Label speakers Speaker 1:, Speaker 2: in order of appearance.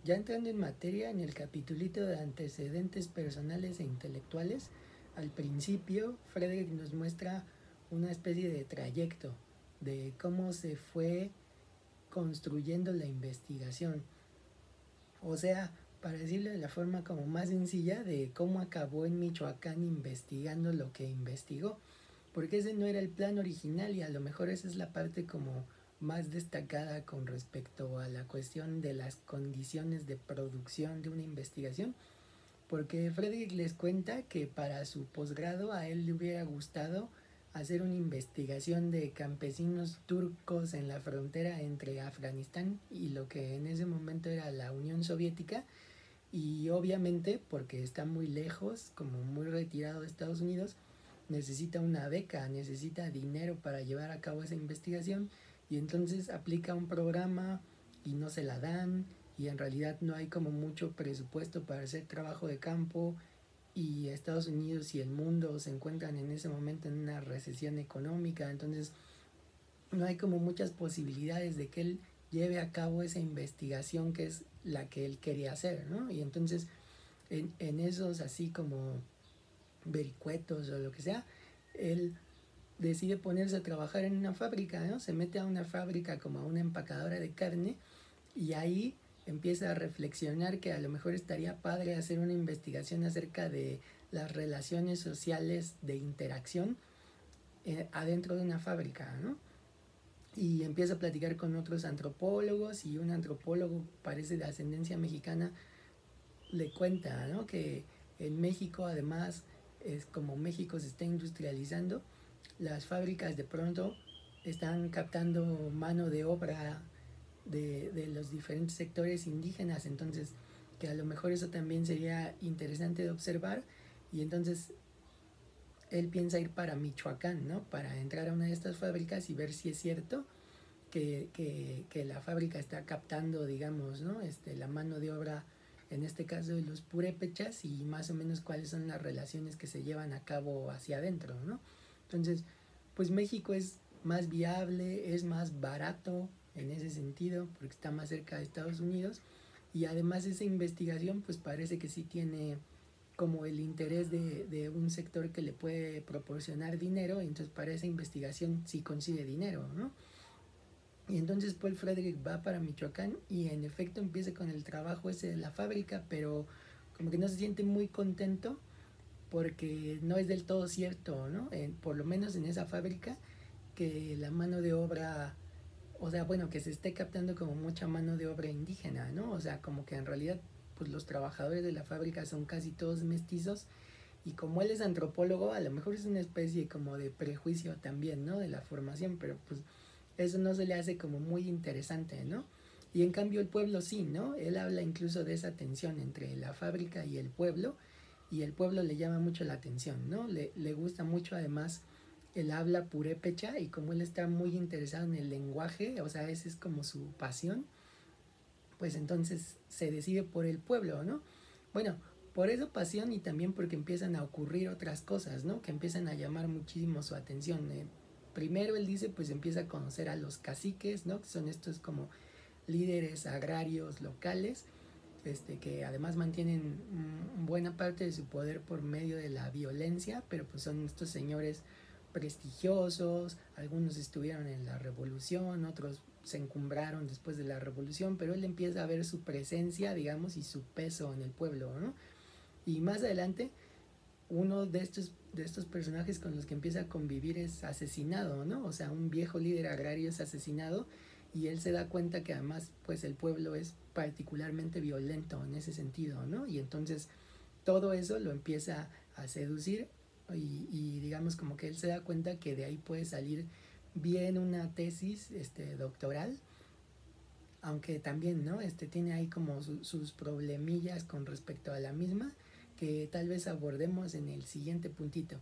Speaker 1: Ya entrando en materia, en el capitulito de antecedentes personales e intelectuales, al principio Frederick nos muestra una especie de trayecto de cómo se fue construyendo la investigación. O sea, para decirlo de la forma como más sencilla, de cómo acabó en Michoacán investigando lo que investigó. Porque ese no era el plan original y a lo mejor esa es la parte como más destacada con respecto a la cuestión de las condiciones de producción de una investigación. Porque Frederick les cuenta que para su posgrado a él le hubiera gustado hacer una investigación de campesinos turcos en la frontera entre Afganistán y lo que en ese momento era la Unión Soviética, y obviamente porque está muy lejos, como muy retirado de Estados Unidos, necesita una beca, necesita dinero para llevar a cabo esa investigación, y entonces aplica un programa y no se la dan, y en realidad no hay como mucho presupuesto para hacer trabajo de campo, y Estados Unidos y el mundo se encuentran en ese momento en una recesión económica, entonces no hay como muchas posibilidades de que él lleve a cabo esa investigación que es la que él quería hacer, ¿no? Y entonces en esos así como vericuetos o lo que sea, él decide ponerse a trabajar en una fábrica, ¿no? Se mete a una fábrica como a una empacadora de carne, y ahí empieza a reflexionar que a lo mejor estaría padre hacer una investigación acerca de las relaciones sociales de interacción adentro de una fábrica, ¿no? Y empieza a platicar con otros antropólogos, y un antropólogo, parece de ascendencia mexicana, le cuenta, ¿no?, que en México, además, es como México se está industrializando, las fábricas de pronto están captando mano de obra de los diferentes sectores indígenas, entonces que a lo mejor eso también sería interesante de observar, y entonces él piensa ir para Michoacán, ¿no?, para entrar a una de estas fábricas y ver si es cierto que la fábrica está captando, digamos, ¿no?, la mano de obra, en este caso de los purépechas, y más o menos cuáles son las relaciones que se llevan a cabo hacia adentro, ¿no? Entonces, pues México es más viable, es más barato en ese sentido, porque está más cerca de Estados Unidos, y además esa investigación pues parece que sí tiene como el interés de un sector que le puede proporcionar dinero, y entonces para esa investigación sí consigue dinero, ¿no? Y entonces Paul Frederick va para Michoacán y en efecto empieza con el trabajo ese de la fábrica, pero como que no se siente muy contento porque no es del todo cierto, ¿no? Por lo menos en esa fábrica, que la mano de obra, o sea, bueno, que se esté captando como mucha mano de obra indígena, ¿no? O sea, como que en realidad pues los trabajadores de la fábrica son casi todos mestizos, y como él es antropólogo, a lo mejor es una especie como de prejuicio también, ¿no?, de la formación, pero pues eso no se le hace como muy interesante, ¿no? Y en cambio el pueblo sí, ¿no? Él habla incluso de esa tensión entre la fábrica y el pueblo le llama mucho la atención, ¿no? Le gusta mucho además el habla purépecha, y como él está muy interesado en el lenguaje, o sea, esa es como su pasión, pues entonces se decide por el pueblo, ¿no? Bueno, por esa pasión y también porque empiezan a ocurrir otras cosas, ¿no?, que empiezan a llamar muchísimo su atención. Primero él dice, pues empieza a conocer a los caciques, ¿no?, que son estos como líderes agrarios locales, que además mantienen buena parte de su poder por medio de la violencia, pero pues son estos señores prestigiosos, algunos estuvieron en la revolución, otros se encumbraron después de la revolución, pero él empieza a ver su presencia, digamos, y su peso en el pueblo, ¿no? Y más adelante, uno de estos personajes con los que empieza a convivir es asesinado, ¿no? O sea, un viejo líder agrario es asesinado, y él se da cuenta que además pues el pueblo es particularmente violento en ese sentido, ¿no? Y entonces todo eso lo empieza a seducir, y digamos como que él se da cuenta que de ahí puede salir bien una tesis doctoral, aunque también, ¿no?, tiene ahí como sus problemillas con respecto a la misma, que tal vez abordemos en el siguiente puntito.